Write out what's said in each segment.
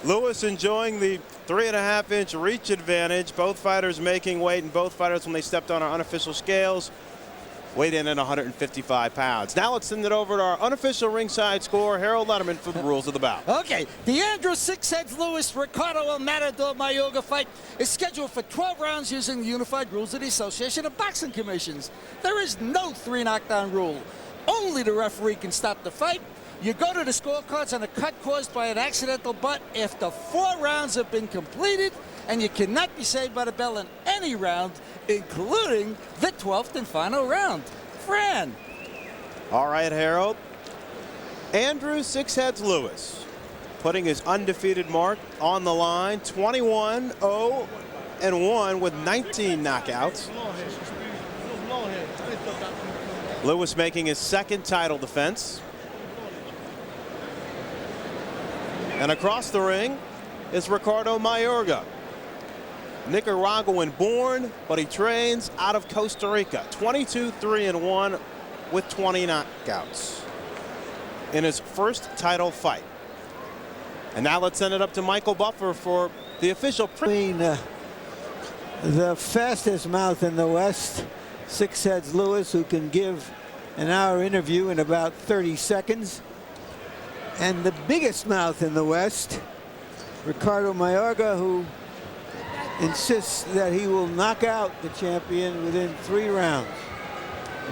Lewis enjoying the 3.5-inch reach advantage. Both fighters making weight, and both fighters, when they stepped on our unofficial scales, weighed in at 155 pounds. Now let's send it over to our unofficial ringside scorer, Harold Letterman, for the rules of the bout. Okay, the Andrew Six Heads Lewis Ricardo El Matador Mayorga fight is scheduled for 12 rounds using the unified rules of the Association of Boxing Commissions. There is no 3 knockdown rule. Only the referee can stop the fight. You go to the scorecards on a cut caused by an accidental butt after 4 rounds have been completed, and you cannot be saved by the bell in any round, including the 12th and final round. Fran. All right, Harold. Andrew Six Heads Lewis putting his undefeated mark on the line, 21-0-1 with 19 knockouts. Lewis making his 2nd title defense. And across the ring is Ricardo Mayorga. Nicaraguan born, but he trains out of Costa Rica. 22-3-1 with 20 knockouts in his first title fight. And now let's send it up to Michael Buffer for the official. The fastest mouth in the West, Six Heads Lewis, who can give an hour interview in about 30 seconds. And the biggest mouth in the West, Ricardo Mayorga, who insists that he will knock out the champion within 3 rounds.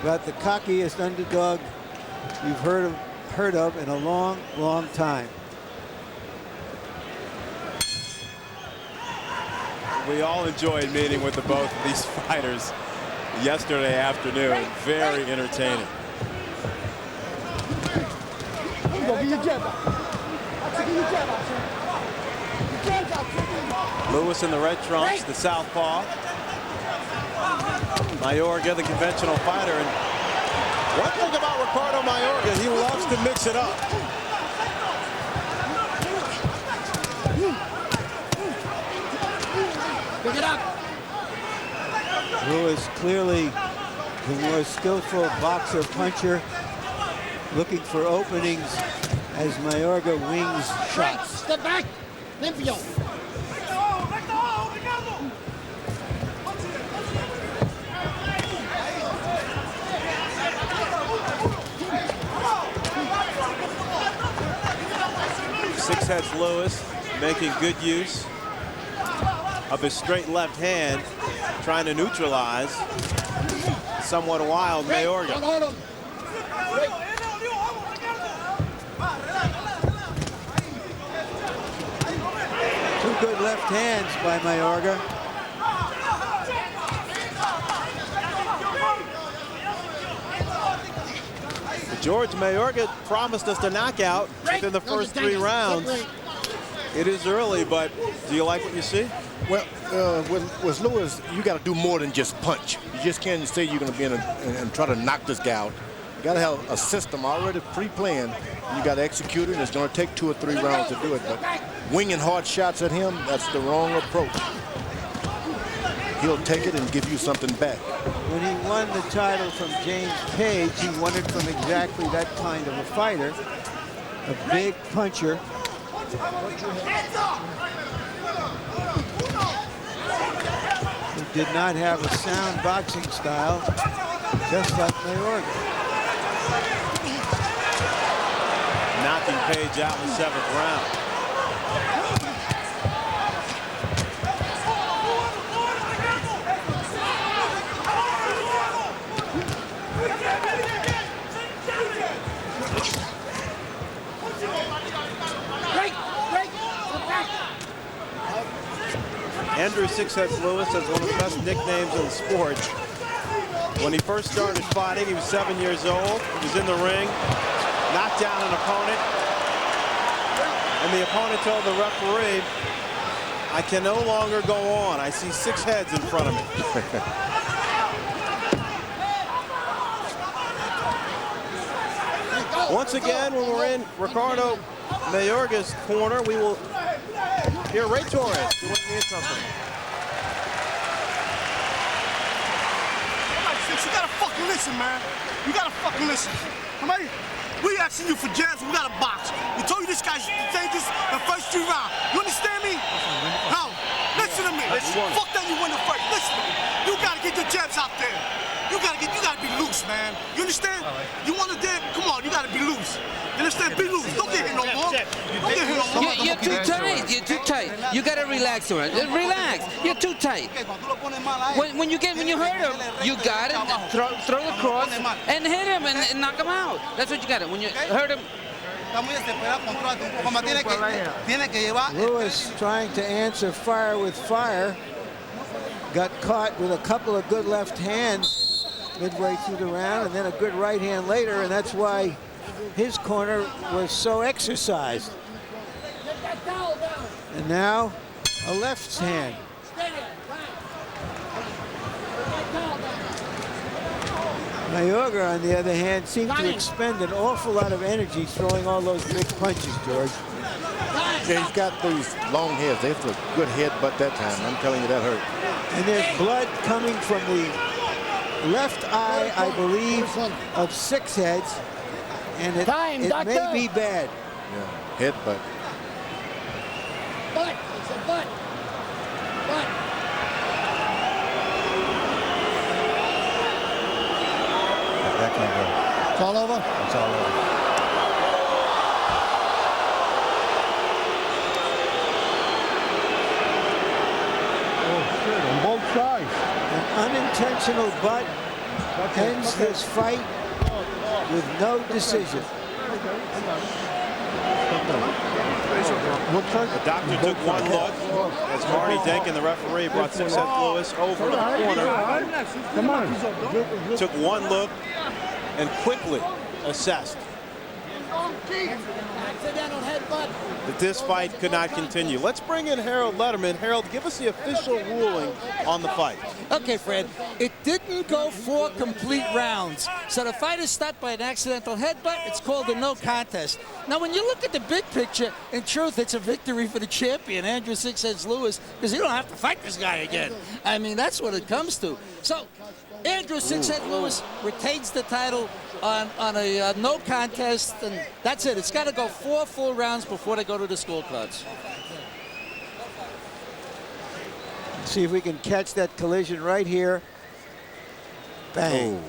About the cockiest underdog you've heard of in a long, long time. We all enjoyed meeting with the both of these fighters yesterday afternoon. Very entertaining. Lewis in the red trunks, the southpaw. Mayorga, the conventional fighter. And one thing about Ricardo Mayorga, he loves to mix it up. Pick it up. Lewis clearly the more skillful boxer puncher, looking for openings as Mayorga wings shots. Step back. Limpio. Six Heads Lewis making good use of his straight left hand, trying to neutralize somewhat wild Mayorga. Two good left hands by Mayorga. George Mayorga promised us the knockout within the first 3 rounds. It is early, but do you like what you see? Well, with Lewis, you got to do more than just punch. You just can't say you're going to be in and try to knock this guy out. You got to have a system already pre-planned. You got to execute it. It's going to take 2 or 3 rounds to do it. But winging hard shots at him, that's the wrong approach. He'll take it and give you something back. When he won the title from James Cage, he won it from exactly that kind of a fighter, a big puncher. Who did not have a sound boxing style, just like Mayorga. Knocking Page out in the 7th round. Andrew Six Heads Lewis has one of the best nicknames in the sport. When he first started fighting, he was 7 years old. He was in the ring, knocked down an opponent, and the opponent told the referee, "I can no longer go on. I see 6 heads in front of me." Once again, when we're in Ricardo Mayorga's corner, we will hear Ray Torres doing the interpreting. You gotta fucking listen, man. You gotta fucking listen. Somebody, we asking you for jams, we gotta box. We told you this guy's dangerous the first 3 rounds. You understand? Listen, won. fuck that, you win the fight. Listen, you gotta get your jabs out there. You gotta be loose, man. You understand? You wanna dance? Come on, you gotta be loose. You understand? Be loose. Don't get hit no more. Don't get hit no more. You're too tight. You're too tight. You gotta relax, man. Relax. You're too tight. When you hurt him, you got it. Throw the cross and hit him and knock him out. That's what you got it. When you hurt him. Lewis trying to answer fire with fire. Got caught with a couple of good left hands midway through the round, and then a good right hand later, and that's why his corner was so exercised. And now a left hand. Mayorga, on the other hand, seemed to expend an awful lot of energy throwing all those big punches, George. Yeah, he's got those long heads. They have a good headbutt that time. I'm telling you, that hurt. And there's blood coming from the left eye, I believe, of Six Heads. And it may be bad. Yeah, headbutt. Butt. It's a butt. Butt. That can't go. It's all over? It's all over. On both sides. An unintentional butt ends this fight with no decision. The doctor took one look as Marty Denkin, the referee, brought Six Heads Lewis over to the corner. Come on. Took one look and quickly assessed that this fight could not continue. Let's bring in Harold Letterman. Harold, give us the official ruling on the fight. Okay, Fred, it didn't go 4 complete rounds. So the fight is stopped by an accidental headbutt. It's called a no contest. Now, when you look at the big picture, in truth, it's a victory for the champion, Andrew Six Heads Lewis, because you don't have to fight this guy again. I mean, that's what it comes to. So Andrew Six Heads Lewis retains the title on a no contest, and that's it. It's got to go 4 full rounds before they go to the scorecards. See if we can catch that collision right here. Bang.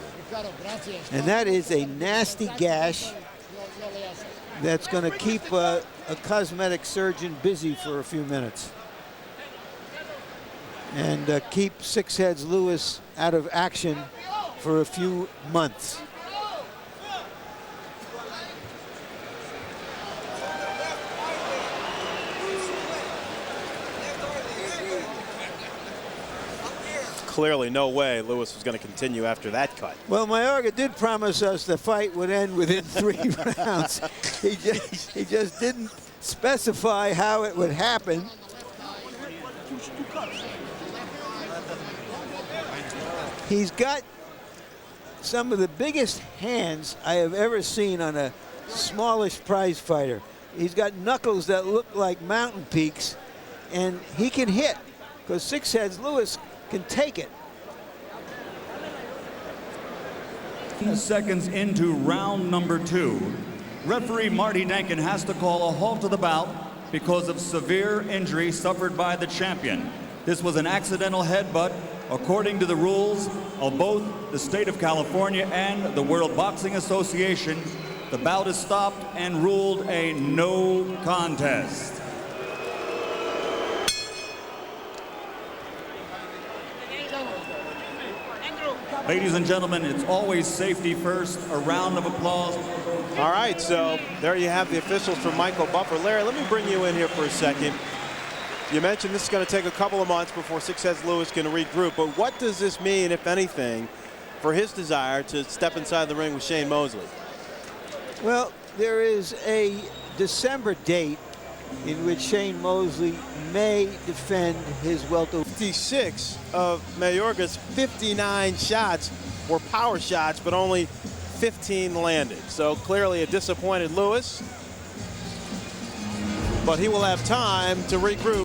And that is a nasty gash that's going to keep a cosmetic surgeon busy for a few minutes. And keep Six Heads Lewis out of action for a few months. Clearly no way Lewis was going to continue after that cut. Well, Mayorga did promise us the fight would end within 3 rounds. He just didn't specify how it would happen. He's got some of the biggest hands I have ever seen on a smallish prize fighter. He's got knuckles that look like mountain peaks, and he can hit because Six Heads Lewis can take it. Seconds into round number 2. Referee Marty Denkin has to call a halt to the bout because of severe injury suffered by the champion. This was an accidental headbutt according to the rules of both the state of California and the World Boxing Association. The bout is stopped and ruled a no contest. Ladies and gentlemen, it's always safety first. A round of applause. All right, so there you have the officials from Michael Buffer. Larry, let me bring you in here for a second. You mentioned this is going to take a couple of months before Six Heads Lewis can regroup, but what does this mean, if anything, for his desire to step inside the ring with Shane Mosley? Well, there is a December date in which Shane Mosley may defend his welterweight. 56 of Mayorga's 59 shots were power shots, but only 15 landed. So clearly a disappointed Lewis, but he will have time to regroup.